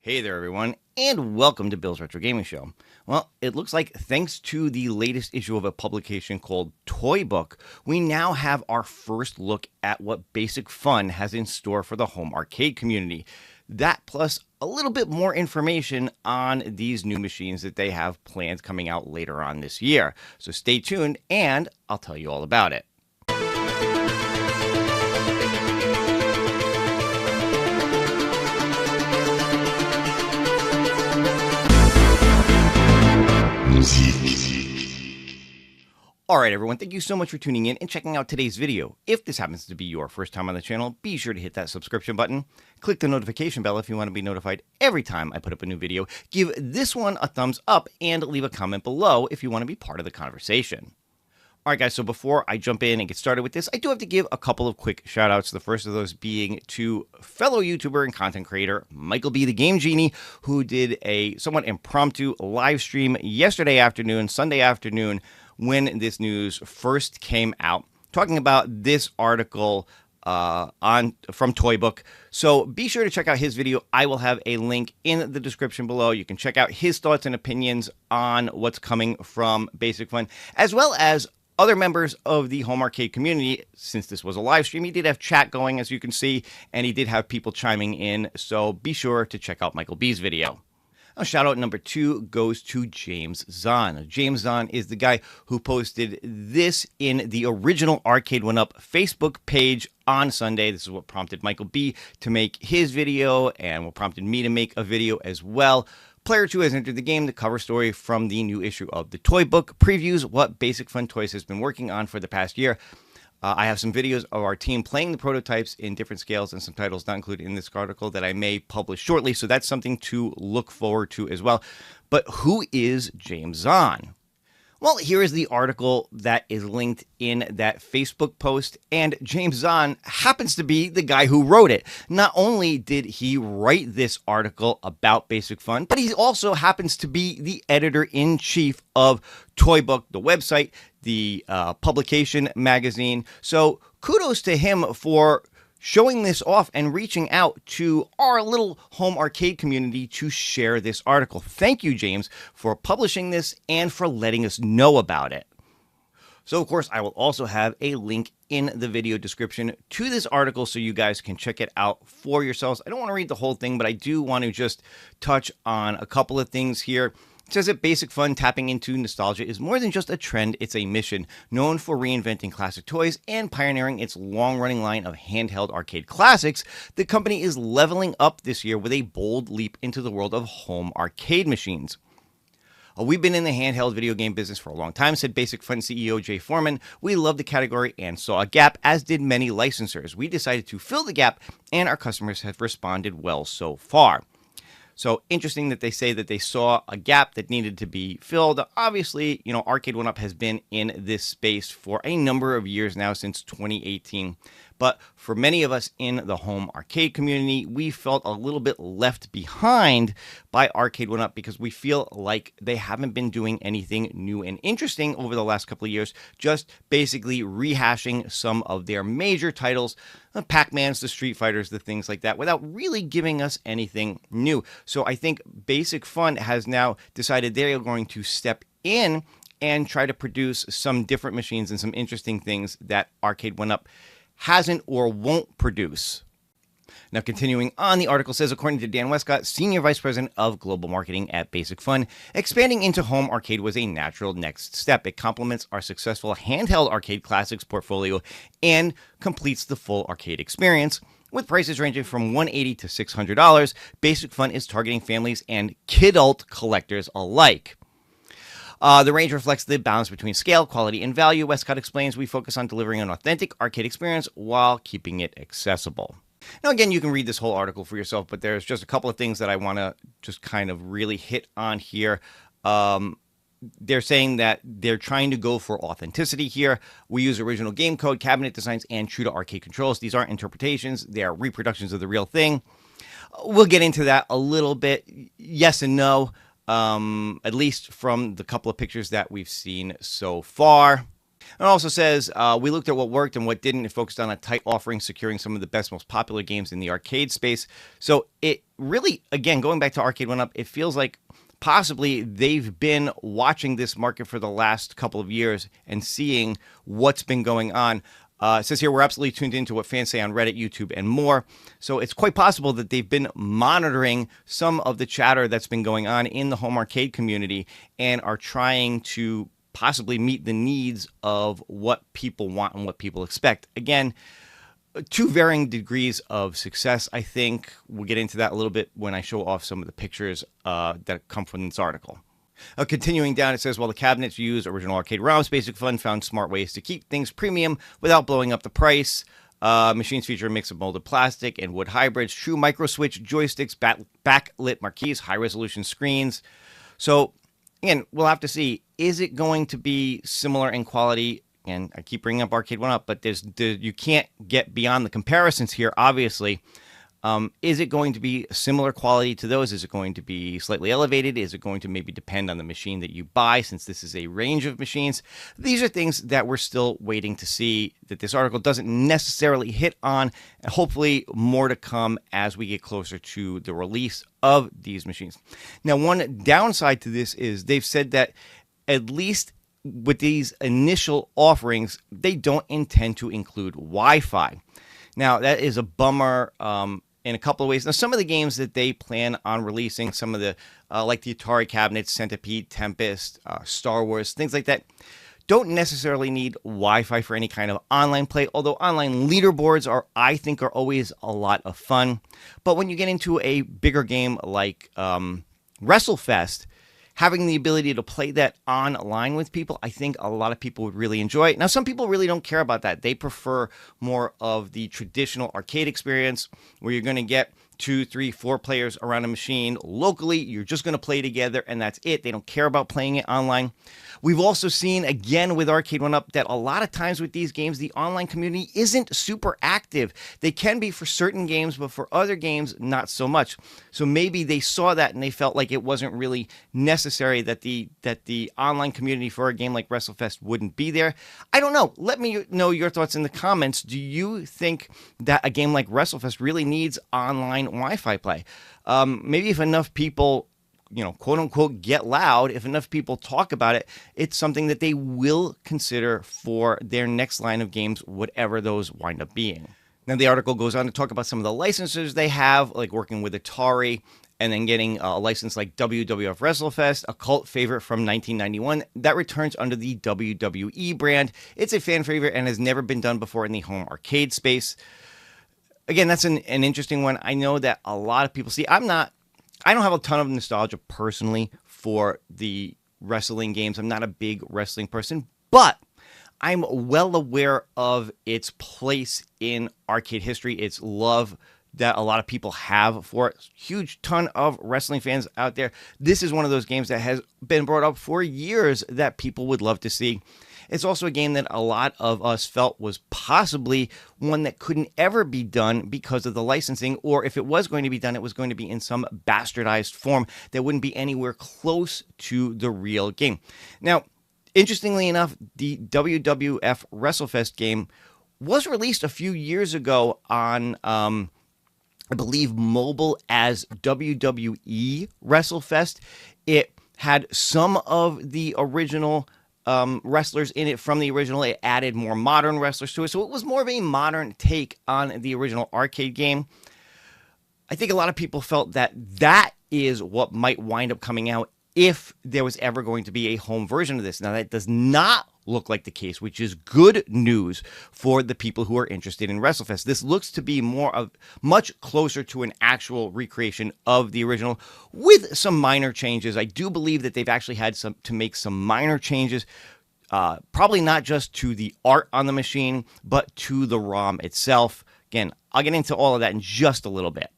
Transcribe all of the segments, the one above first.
Hey there, everyone, and welcome to Bill's Retro Gaming Show. Well, it looks like thanks to the latest issue of a publication called Toy Book, we now have our first look at what Basic Fun has in store for the home arcade community. That plus a little bit more information on these new machines that they have planned coming out later on this year. So stay tuned, and I'll tell you all about it. Alright everyone, thank you so much for tuning in and checking out today's video. If this happens to be your first time on the channel, be sure to hit that subscription button. Click the notification bell if you want to be notified every time I put up a new video. Give this one a thumbs up and leave a comment below if you want to be part of the conversation. Alright guys, so before I jump in and get started with this, I do have to give a couple of quick shout outs. The first of those being to fellow YouTuber and content creator Michael B. the Game Genie, who did a somewhat impromptu live stream yesterday afternoon, Sunday afternoon, when this news first came out, talking about this article from Toy Book. So be sure to check out his video. I will have a link in the description below. You can check out his thoughts and opinions on what's coming from Basic Fun, as well as other members of the home arcade community. Since this was a live stream, he did have chat going, as you can see, and he did have people chiming in. So be sure to check out Michael B's video. Now, shout out number 2 goes to James Zahn. James Zahn is the guy who posted this in the original Arcade One Up Facebook page on Sunday. This is what prompted Michael B to make his video and what prompted me to make a video as well. Player 2 has entered the game. The cover story from the new issue of the Toy Book previews what Basic Fun Toys has been working on for the past year. I have some videos of our team playing the prototypes in different scales and some titles not included in this article that I may publish shortly, so that's something to look forward to as well. But who is James Zahn? Well, here is the article that is linked in that Facebook post, and James Zahn happens to be the guy who wrote it. Not only did he write this article about Basic Fun, but he also happens to be the editor-in-chief of Toy Book, the website, the publication magazine. So kudos to him for showing this off and reaching out to our little home arcade community to share this article. Thank you, James, for publishing this and for letting us know about it. So, of course, I will also have a link in the video description to this article so you guys can check it out for yourselves. I don't want to read the whole thing, but I do want to just touch on a couple of things here. It says that Basic Fun tapping into nostalgia is more than just a trend, it's a mission. Known for reinventing classic toys and pioneering its long-running line of handheld arcade classics, the company is leveling up this year with a bold leap into the world of home arcade machines. We've been in the handheld video game business for a long time, said Basic Fun CEO Jay Foreman. We love the category and saw a gap, as did many licensors. We decided to fill the gap, and our customers have responded well so far. So interesting that they say that they saw a gap that needed to be filled. Obviously, you know, Arcade One Up has been in this space for a number of years now, since 2018. But for many of us in the home arcade community, we felt a little bit left behind by Arcade One Up because we feel like they haven't been doing anything new and interesting over the last couple of years, just basically rehashing some of their major titles, the Pac-Mans, the Street Fighters, the things like that, without really giving us anything new. So I think Basic Fun has now decided they are going to step in and try to produce some different machines and some interesting things that Arcade One Up hasn't or won't produce. Now, continuing on, the article says, according to Dan Westcott, Senior Vice President of Global Marketing at Basic Fun, expanding into home arcade was a natural next step. It complements our successful handheld arcade classics portfolio and completes the full arcade experience. With prices ranging from $180 to $600, Basic Fun is targeting families and kidult collectors alike. The range reflects the balance between scale, quality, and value. Westcott explains, we focus on delivering an authentic arcade experience while keeping it accessible. Now, again, you can read this whole article for yourself, but there's just a couple of things that I want to just kind of really hit on here. They're saying that they're trying to go for authenticity here. We use original game code, cabinet designs, and true to arcade controls. These aren't interpretations. They are reproductions of the real thing. We'll get into that a little bit. Yes and no. At least from the couple of pictures that we've seen so far. It also says, we looked at what worked and what didn't and focused on a tight offering, securing some of the best, most popular games in the arcade space. So it really, again, going back to Arcade 1Up, it feels like possibly they've been watching this market for the last couple of years and seeing what's been going on. It says here, we're absolutely tuned into what fans say on Reddit, YouTube, and more. So it's quite possible that they've been monitoring some of the chatter that's been going on in the home arcade community and are trying to possibly meet the needs of what people want and what people expect. Again, two varying degrees of success, I think. We'll get into that a little bit when I show off some of the pictures that come from this article. Continuing down, it says, while the cabinets use original arcade ROMs, Basic Fun found smart ways to keep things premium without blowing up the price. Machines feature a mix of molded plastic and wood hybrids, true micro switch joysticks, backlit marquees, high-resolution screens. So, again, we'll have to see. Is it going to be similar in quality? And I keep bringing up Arcade 1Up, but you can't get beyond the comparisons here, obviously. Is it going to be similar quality to those? Is it going to be slightly elevated? Is it going to maybe depend on the machine that you buy, since this is a range of machines? These are things that we're still waiting to see, that this article doesn't necessarily hit on, and hopefully more to come as we get closer to the release of these machines. Now, one downside to this is they've said that at least with these initial offerings, they don't intend to include Wi-Fi. Now, that is a bummer in a couple of ways. Now, some of the games that they plan on releasing, some of the, like the Atari cabinets, Centipede, Tempest, Star Wars, things like that, don't necessarily need Wi-Fi for any kind of online play, although online leaderboards I think are always a lot of fun. But when you get into a bigger game like WrestleFest, having the ability to play that online with people, I think a lot of people would really enjoy it. Now, some people really don't care about that. They prefer more of the traditional arcade experience where you're going to get 2, 3, 4 players around a machine locally. You're just going to play together, and that's it. They don't care about playing it online. We've also seen, again, with Arcade 1Up, that a lot of times with these games, the online community isn't super active. They can be for certain games, but for other games, not so much. So maybe they saw that and they felt like it wasn't really necessary that the online community for a game like WrestleFest wouldn't be there. I don't know. Let me know your thoughts in the comments. Do you think that a game like WrestleFest really needs online Wi-Fi play? Maybe if enough people, quote unquote, get loud, if enough people talk about it, it's something that they will consider for their next line of games, whatever those wind up being. Now, the article goes on to talk about some of the licenses they have, like working with Atari and then getting a license like WWF WrestleFest, a cult favorite from 1991 that returns under the WWE brand. It's a fan favorite and has never been done before in the home arcade space. Again, that's an interesting one. I know that a lot of people I don't have a ton of nostalgia personally for the wrestling games. I'm not a big wrestling person, but I'm well aware of its place in arcade history, its love that a lot of people have for it. Huge ton of wrestling fans out there. This is one of those games that has been brought up for years that people would love to see. It's also a game that a lot of us felt was possibly one that couldn't ever be done because of the licensing, or if it was going to be done, it was going to be in some bastardized form that wouldn't be anywhere close to the real game. Now, interestingly enough, the WWF WrestleFest game was released a few years ago on, I believe, mobile as WWE WrestleFest. It had some of the original wrestlers in it from the original. It added more modern wrestlers to it, so it was more of a modern take on the original arcade game. I think a lot of people felt that that is what might wind up coming out if there was ever going to be a home version of this. Now, that does not look like the case, which is good news for the people who are interested in WrestleFest. This looks to be much closer to an actual recreation of the original with some minor changes. I do believe that they've actually had to make some minor changes, probably not just to the art on the machine, but to the ROM itself. Again, I'll get into all of that in just a little bit.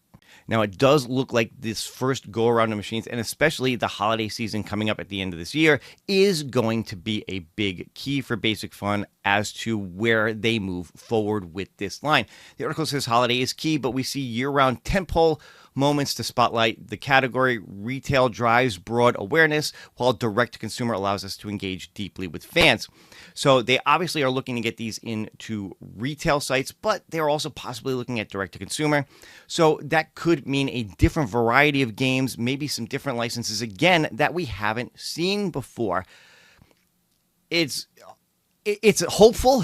Now, it does look like this first go-around of machines, and especially the holiday season coming up at the end of this year, is going to be a big key for Basic Fun as to where they move forward with this line. The article says holiday is key, but we see year-round tentpole moments to spotlight the category. Retail drives broad awareness, while direct-to-consumer allows us to engage deeply with fans. So they obviously are looking to get these into retail sites, but they're also possibly looking at direct-to-consumer. So that could mean a different variety of games, maybe some different licenses, again, that we haven't seen before. It's hopeful,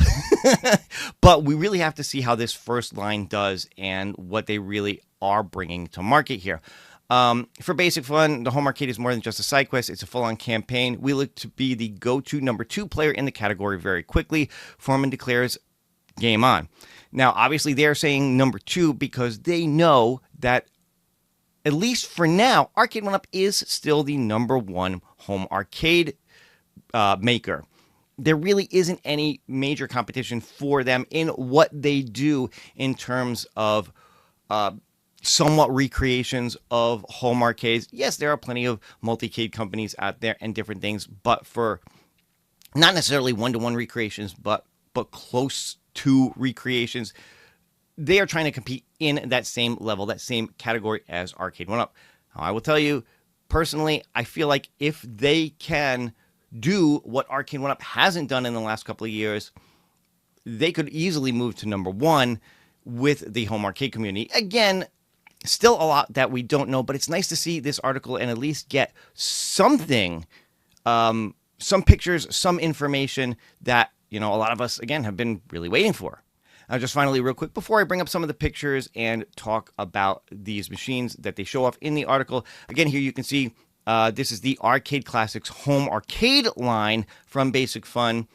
but we really have to see how this first line does and what they really are bringing to market here. For basic fun, the home arcade is more than just a side quest. It's a full-on campaign. We look to be the go-to number 2 player in the category very quickly. Foreman declares, game on. Now, obviously, they're saying number 2 because they know that, at least for now, Arcade 1-Up is still the number 1 home arcade maker. There really isn't any major competition for them in what they do in terms of somewhat recreations of home arcades. Yes, there are plenty of multi-cade companies out there and different things, but for not necessarily one-to-one recreations, but close to recreations, they are trying to compete in that same level, that same category as Arcade 1-Up. I will tell you, personally, I feel like if they can do what Arcade 1-Up hasn't done in the last couple of years, they could easily move to number 1 with the home arcade community. Again, still a lot that we don't know, but it's nice to see this article and at least get something, some pictures, some information that, a lot of us, again, have been really waiting for. Now, just finally, real quick, before I bring up some of the pictures and talk about these machines that they show off in the article, again, here you can see this is the Arcade Classics home arcade line from Basic Fun.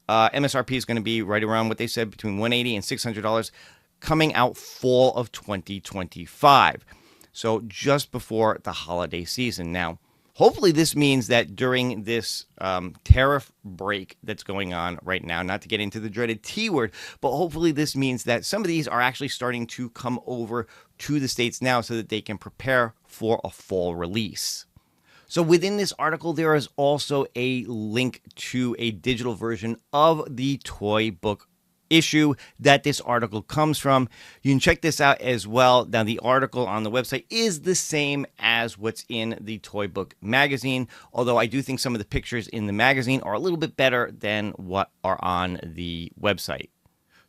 MSRP is going to be right around what they said, between $180 and $600, coming out fall of 2025. So just before the holiday season. Now, hopefully this means that during this tariff break that's going on right now, not to get into the dreaded T word, but hopefully this means that some of these are actually starting to come over to the States now so that they can prepare for a fall release. So within this article, there is also a link to a digital version of the toy book issue that this article comes from. You can check this out as well. Now, the article on the website is the same as what's in the toy book magazine, although I do think some of the pictures in the magazine are a little bit better than what are on the website.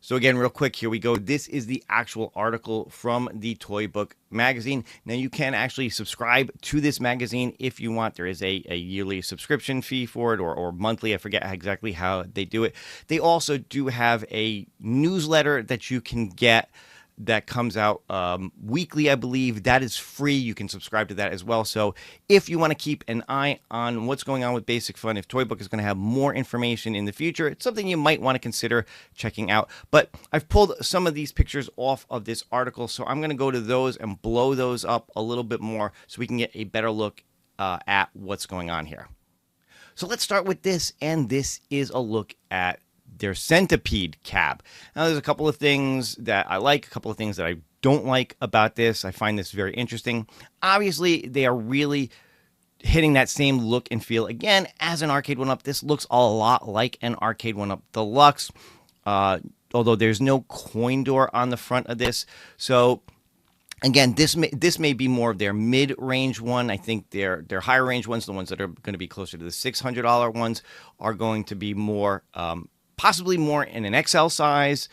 So again, real quick, here we go. This is the actual article from the Toy Book magazine. Now, you can actually subscribe to this magazine if you want. There is a yearly subscription fee for it, or monthly. I forget exactly how they do it. They also do have a newsletter that you can get that comes out weekly, I believe. That is free. You can subscribe to that as well. So if you want to keep an eye on what's going on with Basic Fun, if Toy Book is going to have more information in the future, it's something you might want to consider checking out. But I've pulled some of these pictures off of this article, so I'm going to go to those and blow those up a little bit more so we can get a better look at what's going on here. So let's start with this, and this is a look at their Centipede cab. Now, there's a couple of things that I like, a couple of things that I don't like about this. I find this very interesting. Obviously, they are really hitting that same look and feel again as an Arcade 1-Up. This looks a lot like an Arcade 1-Up Deluxe, although there's no coin door on the front of this. So again, this may be more of their mid-range one. I think their higher range ones, the ones that are going to be closer to the $600 ones, are going to be more possibly more in an XL size,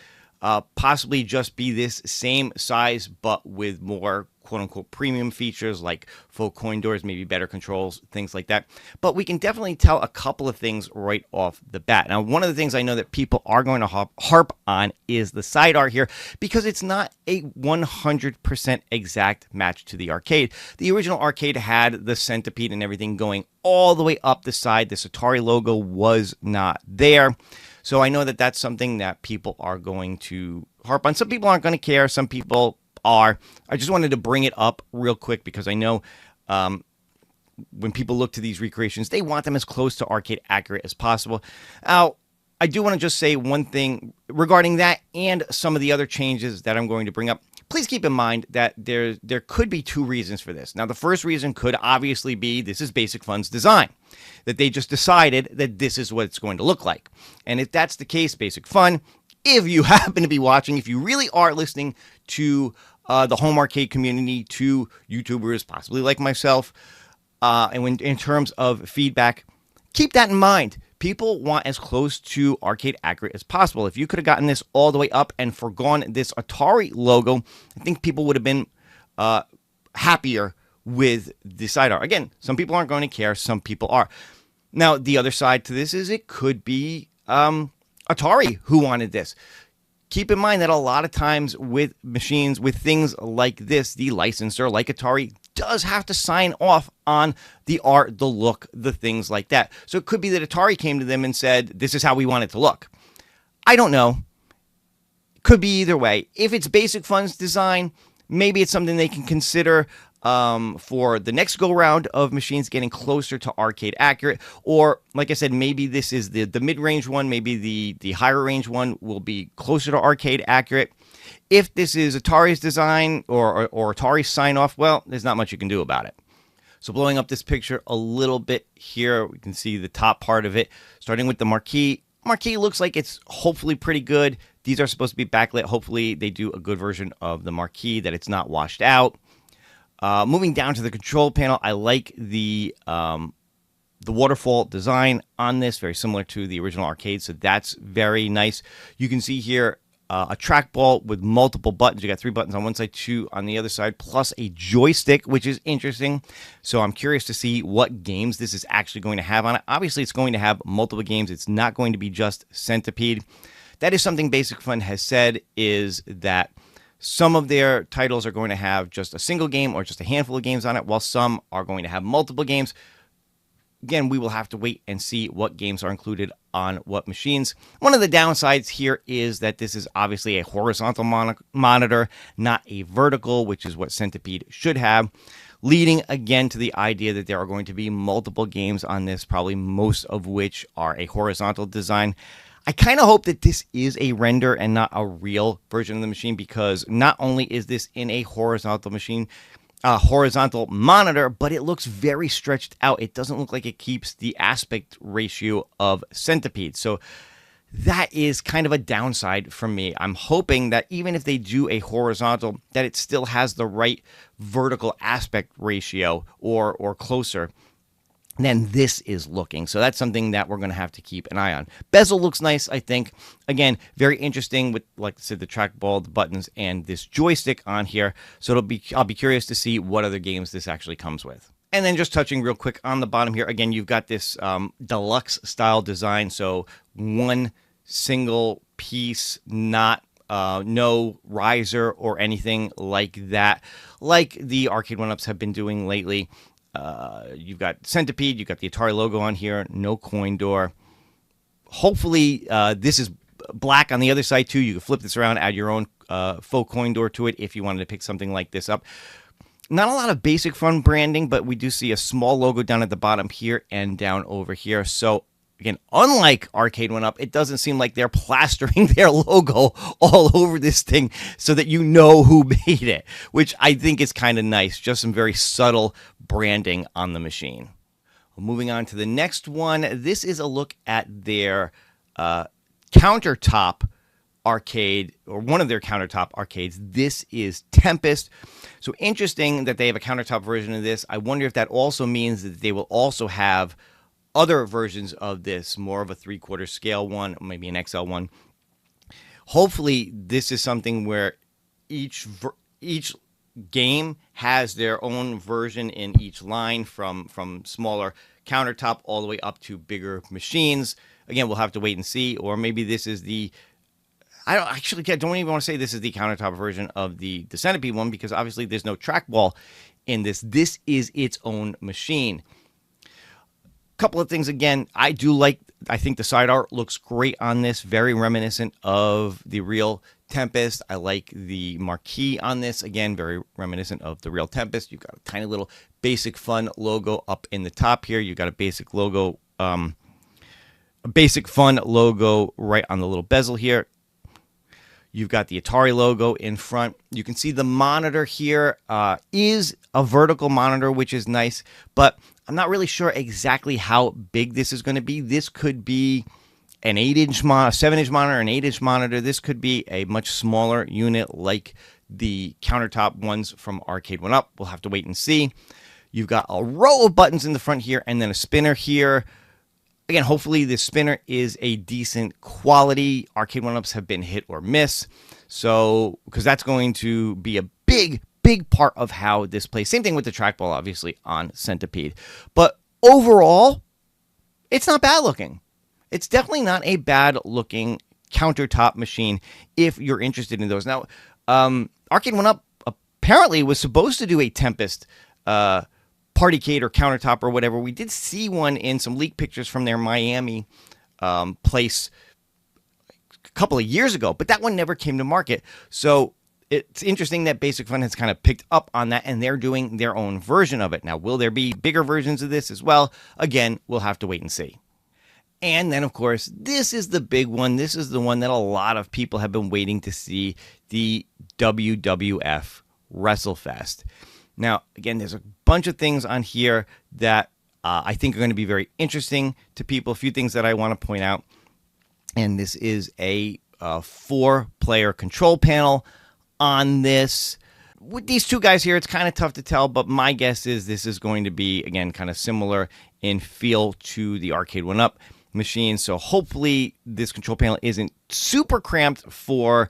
possibly just be this same size, but with more quote-unquote premium features like full coin doors, maybe better controls, things like that. But we can definitely tell a couple of things right off the bat. Now, one of the things I know that people are going to harp on is the side art here, because it's not a 100% exact match to the arcade. The original arcade had the Centipede and everything going all the way up the side. This Atari logo was not there. So I know that that's something that people are going to harp on. Some people aren't going to care. Some people are. I just wanted to bring it up real quick because I know when people look to these recreations, they want them as close to arcade accurate as possible. Now, I do want to just say one thing regarding that and some of the other changes that I'm going to bring up. Please keep in mind that there could be two reasons for this. Now, the first reason could obviously be this is Basic Fun's design, that they just decided that this is what it's going to look like. And if that's the case, Basic Fun, if you happen to be watching, if you really are listening to the home arcade community to YouTubers, possibly like myself. And when in terms of feedback, keep that in mind. People want as close to arcade accurate as possible. If you could have gotten this all the way up and forgone this Atari logo, I think people would have been happier with the side art. Again, some people aren't going to care. Some people are. Now, the other side to this is it could be Atari who wanted this. Keep in mind that a lot of times with machines, with things like this, the licensor, like Atari, does have to sign off on the art, the look, the things like that. So it could be that Atari came to them and said, this is how we want it to look. I don't know. Could be either way. If it's Basic Fun's design, maybe it's something they can consider for the next go-round of machines getting closer to arcade accurate. Or, like I said, maybe this is the mid-range one. Maybe the higher range one will be closer to arcade accurate. If this is Atari's design or Atari's sign-off, well, there's not much you can do about it. So blowing up this picture a little bit here, we can see the top part of it, starting with the marquee. Marquee looks like it's hopefully pretty good. These are supposed to be backlit. Hopefully they do a good version of the marquee, that it's not washed out. Moving down to the control panel, I like the waterfall design on this, very similar to the original arcade, so that's very nice. You can see here a trackball with multiple buttons. You got 3 buttons on one side, 2 on the other side, plus a joystick, which is interesting. So I'm curious to see what games this is actually going to have on it. Obviously, it's going to have multiple games. It's not going to be just Centipede. That is something Basic Fun has said, is that some of their titles are going to have just a single game or just a handful of games on it, while some are going to have multiple games. Again, we will have to wait and see what games are included on what machines. One of the downsides here is that this is obviously a horizontal monitor, not a vertical, which is what Centipede should have, leading again to the idea that there are going to be multiple games on this, probably most of which are a horizontal design. I kind of hope that this is a render and not a real version of the machine, because not only is this in a horizontal machine, horizontal monitor, but it looks very stretched out. It doesn't look like it keeps the aspect ratio of Centipede. So that is kind of a downside for me. I'm hoping that even if they do a horizontal, that it still has the right vertical aspect ratio or closer than this is looking. So that's something that we're going to have to keep an eye on. Bezel looks nice, I think. Again, very interesting with, like I said, the trackball, the buttons, and this joystick on here. So I'll be curious to see what other games this actually comes with. And then just touching real quick on the bottom here, again, you've got this deluxe style design. So one single piece, not no riser or anything like that, like the arcade one-ups have been doing lately. You've got Centipede, you've got the Atari logo on here, no coin door. Hopefully, this is black on the other side too. You can flip this around, add your own faux coin door to it if you wanted to pick something like this up. Not a lot of Basic Fun branding, but we do see a small logo down at the bottom here and down over here. So again, unlike Arcade 1-Up, it doesn't seem like they're plastering their logo all over this thing so that you know who made it, which I think is kind of nice. Just some very subtle branding on the machine. Moving on to the next one. This is a look at their countertop arcade, or one of their countertop arcades. This is Tempest. So interesting that they have a countertop version of this. I wonder if that also means that they will also have other versions of this, more of a 3/4 scale one, maybe an XL one. Hopefully, this is something where each game has their own version in each line, from smaller countertop all the way up to bigger machines. Again, we'll have to wait and see. Or maybe this is the... I don't even want to say this is the countertop version of the Centipede one, because obviously there's no trackball in this. This is its own machine. Couple of things. Again, I think the side art looks great on this, very reminiscent of the real Tempest. I like the marquee on this, again, very reminiscent of the real Tempest. You've got a tiny little Basic Fun logo up in the top here. You've got a Basic Fun logo right on the little bezel here. You've got the Atari logo in front. You can see the monitor here is a vertical monitor, which is nice, but I'm not really sure exactly how big this is going to be. This could be an 8-inch monitor, 7-inch monitor, an 8-inch monitor. This could be a much smaller unit like the countertop ones from Arcade 1-Up. We'll have to wait and see. You've got a row of buttons in the front here and then a spinner here. Again, hopefully this spinner is a decent quality. Arcade 1-Ups have been hit or miss. So, because that's going to be a big part of how this plays. Same thing with the trackball, obviously, on Centipede. But overall, it's not bad looking. It's definitely not a bad looking countertop machine if you're interested in those. Now, Arcade 1-Up apparently was supposed to do a Tempest Partycade or countertop or whatever. We did see one in some leaked pictures from their Miami place a couple of years ago, but that one never came to market. So it's interesting that Basic Fun has kind of picked up on that, and they're doing their own version of it. Now, will there be bigger versions of this as well? Again, we'll have to wait and see. And then, of course, this is the big one. This is the one that a lot of people have been waiting to see, the WWF WrestleFest. Now, again, there's a bunch of things on here that I think are going to be very interesting to people. A few things that I want to point out. And this is a 4-player control panel on this. With these two guys here, it's kind of tough to tell, but my guess is this is going to be, again, kind of similar in feel to the Arcade 1-Up machine. So hopefully this control panel isn't super cramped for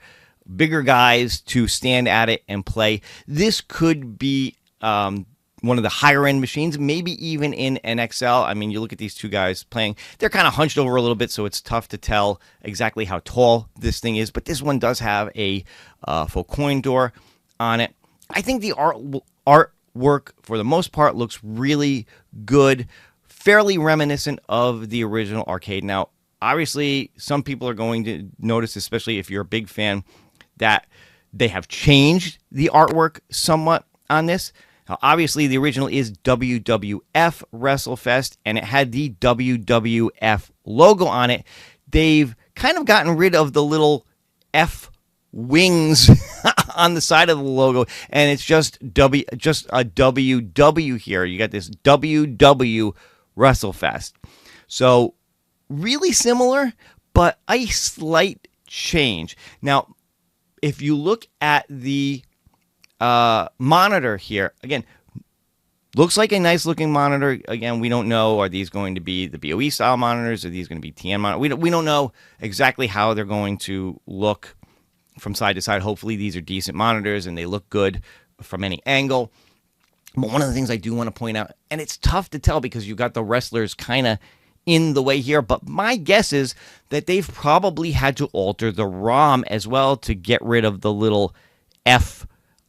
bigger guys to stand at it and play. This could be one of the higher end machines, maybe even in an XL. I mean, you look at these two guys playing, they're kind of hunched over a little bit, so it's tough to tell exactly how tall this thing is, but this one does have a full coin door on it. I think the artwork, for the most part, looks really good, fairly reminiscent of the original arcade. Now, obviously, some people are going to notice, especially if you're a big fan, that they have changed the artwork somewhat on this. Now, obviously, the original is WWF WrestleFest, and it had the WWF logo on it. They've kind of gotten rid of the little F wings on the side of the logo, and it's just a WW here. You got this WW WrestleFest. So, really similar, but a slight change. Now, if you look at the monitor here, again, looks like a nice looking monitor. Again, we don't know, are these going to be the BOE style monitors? Are these going to be TN monitors? We don't know exactly how they're going to look from side to side. Hopefully these are decent monitors and they look good from any angle. But one of the things I do want to point out, and it's tough to tell because you've got the wrestlers kind of in the way here, but my guess is that they've probably had to alter the ROM as well to get rid of the little F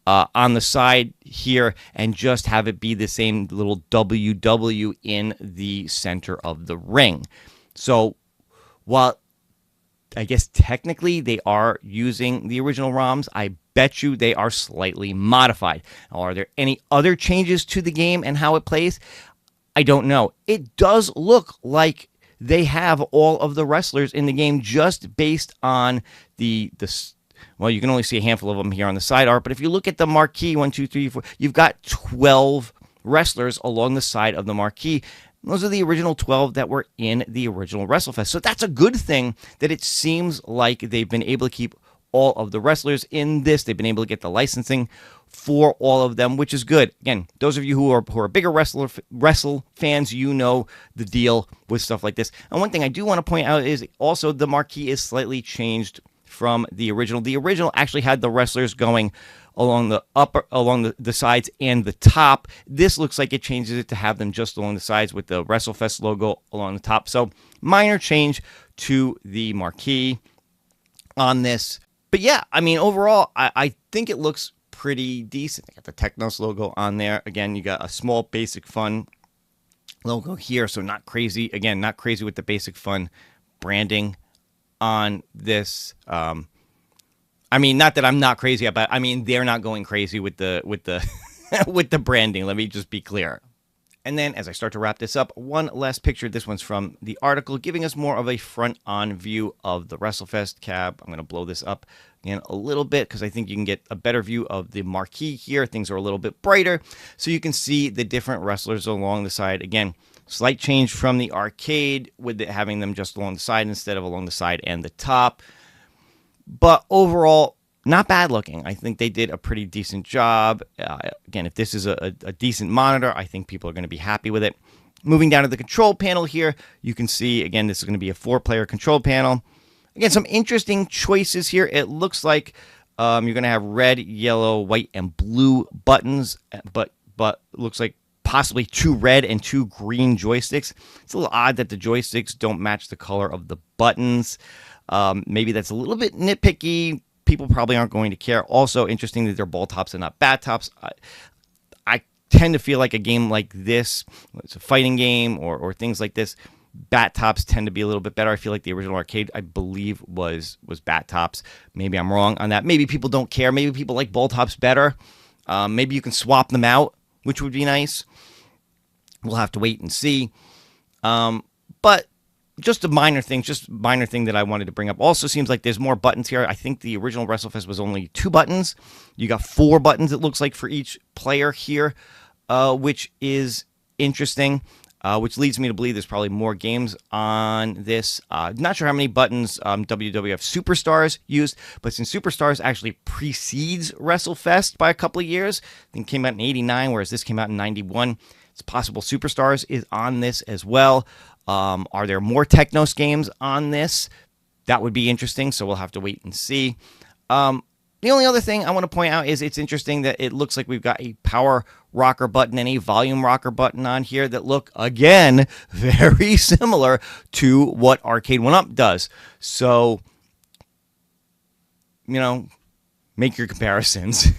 on the side here and just have it be the same little WW in the center of the ring. So while I guess technically they are using the original ROMs, I bet you they are slightly modified. Now, are there any other changes to the game and how it plays? I don't know. It does look like they have all of the wrestlers in the game just based on the well, you can only see a handful of them here on the side art, but if you look at the marquee, 1, 2, 3, 4, you've got 12 wrestlers along the side of the marquee. Those are the original 12 that were in the original WrestleFest. So that's a good thing that it seems like they've been able to keep all of the wrestlers in this. They've been able to get the licensing for all of them, which is good. Again, those of you who are bigger wrestle fans, you know the deal with stuff like this. And one thing I do want to point out is also the marquee is slightly changed from the original. The original actually had the wrestlers going along the sides and the top. This looks like it changes it to have them just along the sides with the WrestleFest logo along the top. So minor change to the marquee on this. But yeah, I mean, overall, I think it looks pretty decent. They got the Technos logo on there. Again, you got a small Basic Fun logo here, so not crazy. Again, not crazy with the Basic Fun branding on this. I mean, not that I'm not crazy about. I mean, they're not going crazy with the with the branding. Let me just be clear. And then, as I start to wrap this up, one last picture. This one's from the article, giving us more of a front-on view of the WrestleFest cab. I'm going to blow this up again a little bit because I think you can get a better view of the marquee here. Things are a little bit brighter, so you can see the different wrestlers along the side. Again, slight change from the arcade with it having them just along the side instead of along the side and the top. But overall, not bad looking. I think they did a pretty decent job. Again, if this is a decent monitor, I think people are going to be happy with it. Moving down to the control panel here, you can see, again, this is going to be a 4-player control panel. Again, some interesting choices here. It looks like you're going to have red, yellow, white, and blue buttons, but looks like possibly 2 red and 2 green joysticks. It's a little odd that the joysticks don't match the color of the buttons. Maybe that's a little bit nitpicky. People probably aren't going to care. Also, interesting that they're ball tops and not bat tops. I tend to feel like a game like this, it's a fighting game or things like this, bat tops tend to be a little bit better. I feel like the original arcade, I believe, was bat tops. Maybe I'm wrong on that. Maybe people don't care. Maybe people like ball tops better. Maybe you can swap them out, which would be nice. We'll have to wait and see. But just a minor thing that I wanted to bring up. Also seems like there's more buttons here. I think the original WrestleFest was only 2 buttons. You got 4 buttons, it looks like, for each player here, which is interesting. Which leads me to believe there's probably more games on this. Not sure how many buttons WWF Superstars used, but since Superstars actually precedes WrestleFest by a couple of years, I think it came out in '89, whereas this came out in '91. It's possible Superstars is on this as well. Are there more Technos games on this? That would be interesting, so we'll have to wait and see. The only other thing I want to point out is it's interesting that it looks like we've got a power rocker button and a volume rocker button on here that look, again, very similar to what Arcade 1-Up does. So, you know, make your comparisons.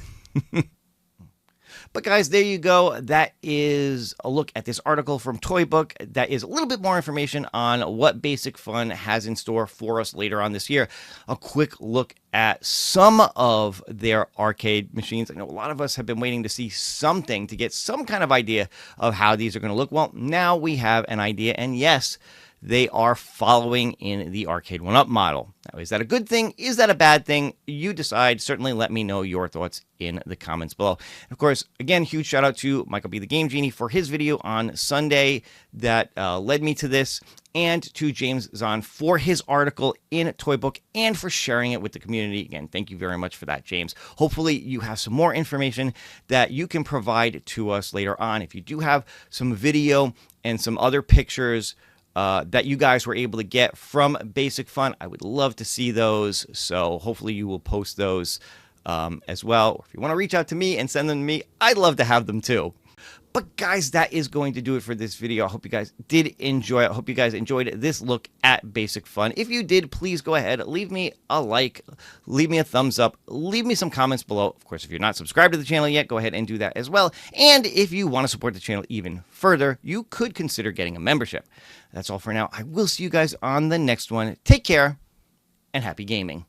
But guys, there you go. That is a look at this article from Toy Book. That is a little bit more information on what Basic Fun has in store for us later on this year. A quick look at some of their arcade machines. I know a lot of us have been waiting to see something, to get some kind of idea of how these are going to look. Well, now we have an idea, and yes, they are following in the Arcade 1-Up model. Now, is that a good thing? Is that a bad thing? You decide. Certainly let me know your thoughts in the comments below. And of course, again, huge shout out to Michael B. the Game Genie for his video on Sunday that led me to this, and to James Zahn for his article in Toy Book and for sharing it with the community. Again, thank you very much for that, James. Hopefully you have some more information that you can provide to us later on. If you do have some video and some other pictures that you guys were able to get from Basic Fun, I would love to see those. So hopefully you will post those as well. Or if you want to reach out to me and send them to me, I'd love to have them too. But guys, that is going to do it for this video. I hope you guys did enjoy it. I hope you guys enjoyed this look at Basic Fun. If you did, please go ahead, leave me a like, leave me a thumbs up, leave me some comments below. Of course, if you're not subscribed to the channel yet, go ahead and do that as well. And if you want to support the channel even further, you could consider getting a membership. That's all for now. I will see you guys on the next one. Take care and happy gaming.